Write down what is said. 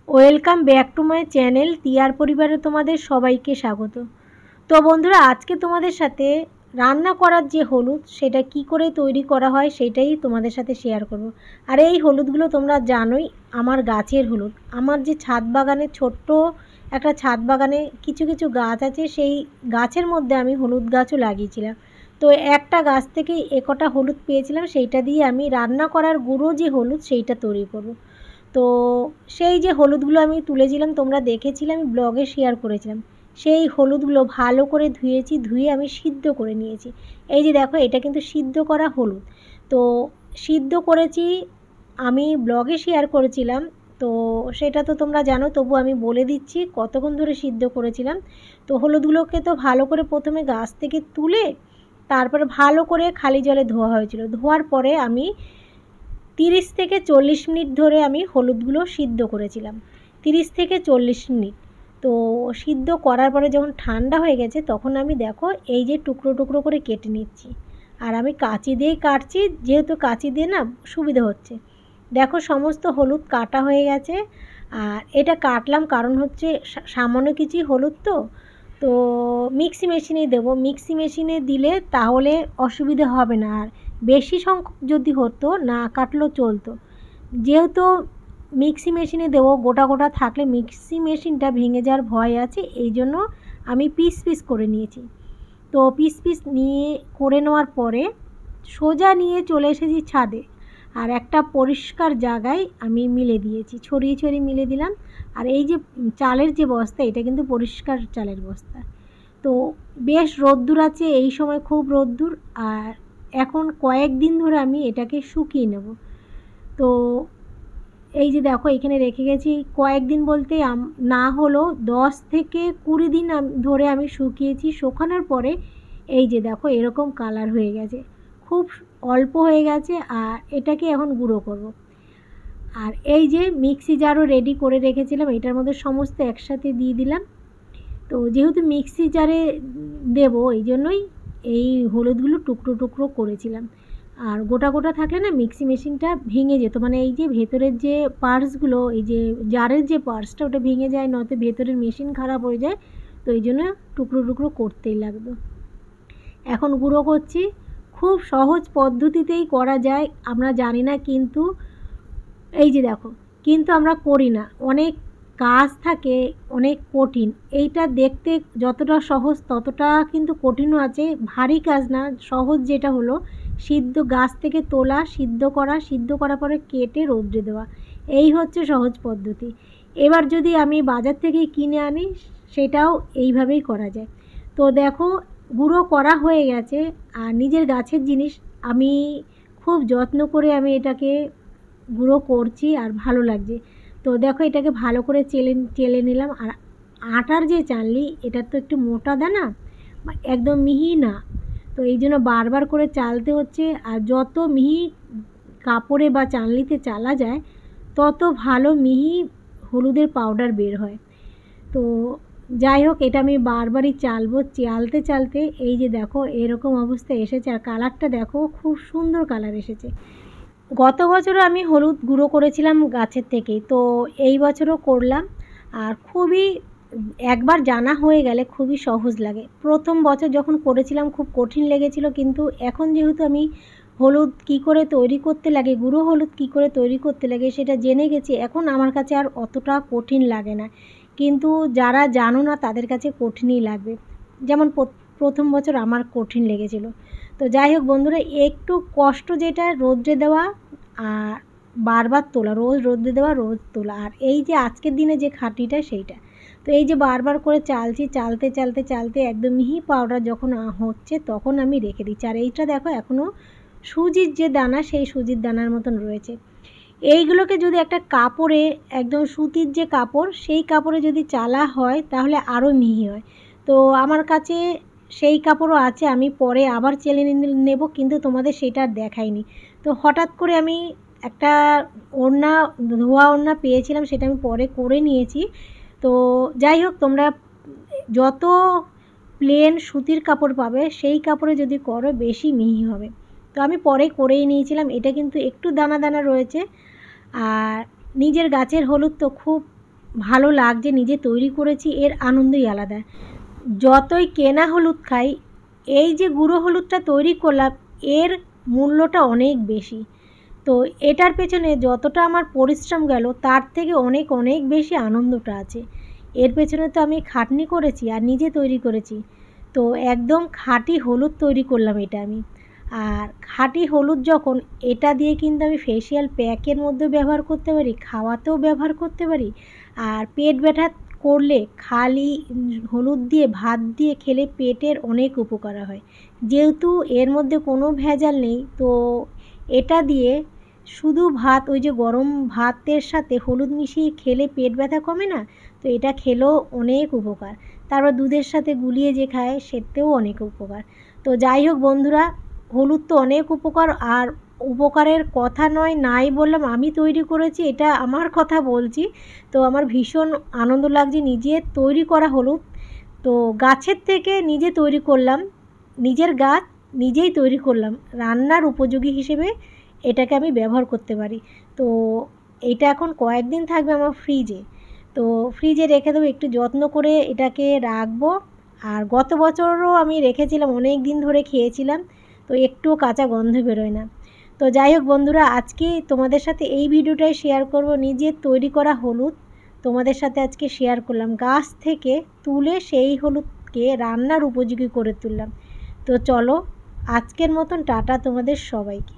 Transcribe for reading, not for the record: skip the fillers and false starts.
Welcome back to my channel টিয়ার পরিবারে তোমাদের সবাইকে স্বাগত। তো বন্ধুরা, আজকে তোমাদের সাথে রান্না করার যে হলুদ সেটা কি করে তৈরি করা হয় সেটাই তোমাদের সাথে শেয়ার করব। আর এই হলুদগুলো তোমরা জানোই আমার গাছের হলুদ। আমার যে ছাদ বাগানে ছোট্ট একটা ছাদ বাগানে কিছু কিছু গাছ আছে, সেই গাছের মধ্যে আমি হলুদ গাছও লাগিয়েছিলাম। তো একটা গাছ থেকে একটা হলুদ পেয়েছিলাম, সেইটা দিয়ে আমি রান্না করার গুঁড়ো যে হলুদ সেইটা তৈরি করব। তো সেই যে হলুদগুলো আমি তুলেছিলাম, তোমরা দেখেছিলে, আমি ব্লগে শেয়ার করেছিলাম। সেই হলুদগুলো ভালো করে ধুয়েছি, ধুয়ে আমি সিদ্ধ করে নিয়েছি। এই যে দেখো, এটা কিন্তু সিদ্ধ করা হলুদ। তো সিদ্ধ করেছি, আমি ব্লগে শেয়ার করেছিলাম। তো সেটা তো তোমরা জানো, তবু আমি বলে দিচ্ছি কতক্ষণ ধরে সিদ্ধ করেছিলাম। তো হলুদগুলোকে তো ভালো করে প্রথমে গাছ থেকে তুলে তারপরে ভালো করে খালি জলে ধোয়া হয়েছিল। ধোয়ার পরে আমি 30 থেকে 40 মিনিট ধরে আমি হলুদগুলো সিদ্ধ করেছিলাম। 30 থেকে 40 মিনিট। তো সিদ্ধ করার পরে যখন ঠান্ডা হয়ে গেছে, তখন আমি দেখো এই যে টুকরো টুকরো করে কেটে নিচ্ছি। আর আমি কাঁচি দিয়েই কাটছি, যেহেতু কাঁচি দিয়ে না সুবিধা হচ্ছে। দেখো সমস্ত হলুদ কাটা হয়ে গেছে। আর এটা কাটলাম কারণ হচ্ছে সামান্য কিছু হলুদ তো মিক্সি মেশিনেই দেবো। মিক্সি মেশিনে দিলে তাহলে অসুবিধা হবে না। আর বেশি সংখ্যক যদি হতো না কাটলেও চলতো, যেহেতু মিক্সি মেশিনে দেবো, গোটা গোটা থাকলে মিক্সি মেশিনটা ভেঙে যাওয়ার ভয় আছে, এই জন্য আমি পিস পিস করে নিয়েছি। তো পিস পিস নিয়ে করে নেওয়ার পরে সোজা নিয়ে চলে এসেছি ছাদে। আর একটা পরিষ্কার জায়গায় আমি মিলে দিয়েছি, ছড়িয়ে ছড়িয়ে মিলে দিলাম। আর এই যে চালের যে বস্তা, এটা কিন্তু পরিষ্কার চালের বস্তা। তো বেশ রোদ্দুর আছে, এই সময় খুব রোদ্দুর। আর এখন কয়েকদিন ধরে আমি এটাকে শুকিয়ে নেব। তো এই যে দেখো এখানে রেখে গেছি কয়েকদিন বলতে না হলেও 10 থেকে 20 দিন ধরে আমি শুকিয়েছি। শুকানোর পরে এই যে দেখো এরকম কালার হয়ে গেছে, খুব অল্প হয়ে গেছে। আর এটাকে এখন গুঁড়ো করব। আর এই যে মিক্সি জারও রেডি করে রেখেছিলাম, এটার মধ্যে সমস্ত একসাথে দিয়ে দিলাম। তো যেহেতু মিক্সি জারে দেবো, এই জন্যই এই হলুদগুলো টুকরো টুকরো করেছিলাম। আর গোটা গোটা থাকলে না মিক্সি মেশিনটা ভেঙে যেত, মানে এই যে ভেতরের যে পার্টসগুলো, এই যে জারের যে পার্টসটা, ওটা ভেঙে যায়, নয়তো ভেতরের মেশিন খারাপ হয়ে যায়। তো এই জন্য টুকরো টুকরো করতেই লাগতো। এখন গুঁড়ো করছি। খুব সহজ পদ্ধতিতেই করা যায়, আমরা জানি না, কিন্তু এই যে দেখো, কিন্তু আমরা করি না। অনেক কাজ থাকে, অনেক কঠিন। এইটা দেখতে যতটা সহজ ততটা কিন্তু কঠিনও আছে। ভারী কাজ না, সহজ যেটা হলো সিদ্ধ গাছ থেকে তোলা, সিদ্ধ করা, সিদ্ধ করার পরে কেটে রৌদ্রে দেওয়া, এই হচ্ছে সহজ পদ্ধতি। এবার যদি আমি বাজার থেকে কিনে আনি, সেটাও এইভাবেই করা যায়। তো দেখো গুঁড়ো করা হয়ে গেছে। আর নিজের গাছের জিনিস, আমি খুব যত্ন করে আমি এটাকে গুঁড়ো করছি আর ভালো লাগছে। তো দেখো এটাকে ভালো করে চেলে নিলাম। আর আটার যে চালনি, এটার তো একটু মোটা দানা, একদম মিহি না। তো এই জন্য বারবার করে চালতে হচ্ছে। আর যত মিহি কাপড়ে বা চালনিতে চালা যায়, তত ভালো মিহি হলুদের পাউডার বের হয়। তো যাই হোক, এটা আমি বারবারই চালবো। চালতে চালতে এই যে দেখো এরকম অবস্থা এসেছে। আর কালারটা দেখো, খুব সুন্দর কালার এসেছে। গত বছরও আমি হলুদ গুঁড়ো করেছিলাম গাছের থেকেই, তো এই বছরও করলাম। আর খুবই, একবার জানা হয়ে গেলে খুবই সহজ লাগে। প্রথম বছর যখন করেছিলাম খুব কঠিন লেগেছিল, কিন্তু এখন যেহেতু আমি হলুদ কী করে তৈরি করতে লাগে, গুঁড়ো হলুদ কী করে তৈরি করতে লাগে সেটা জেনে গেছি, এখন আমার কাছে আর অতটা কঠিন লাগে না। কিন্তু যারা জানো না তাদের কাছে কঠিনই লাগবে, যেমন প্রথম বছর আমার কঠিন লেগেছিল। তো যাই হোক বন্ধুরা, একটু কষ্ট যেটা রোদ্রে দেওয়া আর বারবার তোলা, রোজ রোদ্রে দেওয়া, রোজ তোলা। আর এই যে আজকের দিনে যে খাটনিটা সেইটা। তো এই যে বারবার করে চালছি, চালতে চালতে চালতে একদম মিহি পাউডার যখন হচ্ছে, তখন আমি রেখে দিচ্ছি। আর এইটা দেখো এখনও সুজির যে দানা, সেই সুজির দানার মতন রয়েছে। এইগুলোকে যদি একটা কাপড়ে, একদম সুতির যে কাপড়, সেই কাপড়ে যদি চালা হয় তাহলে আরও মিহি হয়। তো আমার কাছে সেই কাপড়ও আছে, আমি পরে আবার চেলে নেব, কিন্তু তোমাদের সেটা আর দেখাইনি। তো হঠাৎ করে আমি একটা ওড়না, ধোয়া ওড়না পেয়েছিলাম, সেটা আমি পরে করে নিয়েছি। তো যাই হোক, তোমরা যত প্লেন সুতির কাপড় পাবে, সেই কাপড়ে যদি করো বেশি মিহি হবে। তো আমি পরে করেই নিয়েছিলাম। এটা কিন্তু একটু দানা দানা রয়েছে। আর নিজের গাছের হলুদ তো খুব ভালো লাগছে, নিজে তৈরি করেছি, এর আনন্দই আলাদা। যতই কেনা হলুদ খাই, এই যে গুঁড়ো হলুদটা তৈরি করলাম এর মূল্যটা অনেক বেশি। তো এটার পেছনে যতটা আমার পরিশ্রম গেল তার থেকে অনেক অনেক বেশি আনন্দটা আছে। এর পেছনে তো আমি খাটনি করেছি আর নিজে তৈরি করেছি। তো একদম খাঁটি হলুদ তৈরি করলাম এটা আমি। আর খাঁটি হলুদ যখন, এটা দিয়ে কিন্তু আমি ফেসিয়াল প্যাকের মধ্যেও ব্যবহার করতে পারি, খাওয়াতেও ব্যবহার করতে পারি। আর পেট ব্যথা করলে খালি হলুদ দিয়ে ভাত দিয়ে খেলে পেটের অনেক উপকার হয়। যেহেতু এর মধ্যে কোনো ভেজাল নেই, তো এটা দিয়ে শুধু ভাত, ওই যে গরম ভাতের সাথে হলুদ মিশিয়ে খেলে পেট ব্যথা কমে না, তো এটা খেলেও অনেক উপকার। তারপর দুধের সাথে গুলিয়ে যে খায় সেতেও অনেক উপকার। তো যাই হোক বন্ধুরা, হলুদ তো অনেক উপকার, আর উপকারের কথা নয় নাই বললাম, আমি তৈরি করেছি, এটা আমার কথা বলছি। তো আমার ভীষণ আনন্দ লাগছে নিজের তৈরি করা হলুদ। তো গাছের থেকে নিজে তৈরি করলাম, নিজের গাছ নিজেই তৈরি করলাম, রান্নার উপযোগী হিসেবে এটাকে আমি ব্যবহার করতে পারি। তো এইটা এখন কয়েকদিন থাকবে আমার ফ্রিজে। তো ফ্রিজে রেখে দেবো, একটু যত্ন করে এটাকে রাখবো। আর গত বছরও আমি রেখেছিলাম, অনেক দিন ধরে খেয়েছিলাম, তো একটুও কাঁচা গন্ধ বেরোয় না। তো যাই হোক বন্ধুরা, আজকে তোমাদের সাথে এই ভিডিওটাই শেয়ার করব, নিজের তৈরি করা হলুদ তোমাদের সাথে আজকে শেয়ার করলাম। গাছ থেকে তুলে সেই হলুদকে রান্নার উপযোগী করে তুললাম। তো চলো, আজকের মতন টাটা তোমাদের সবাইকে।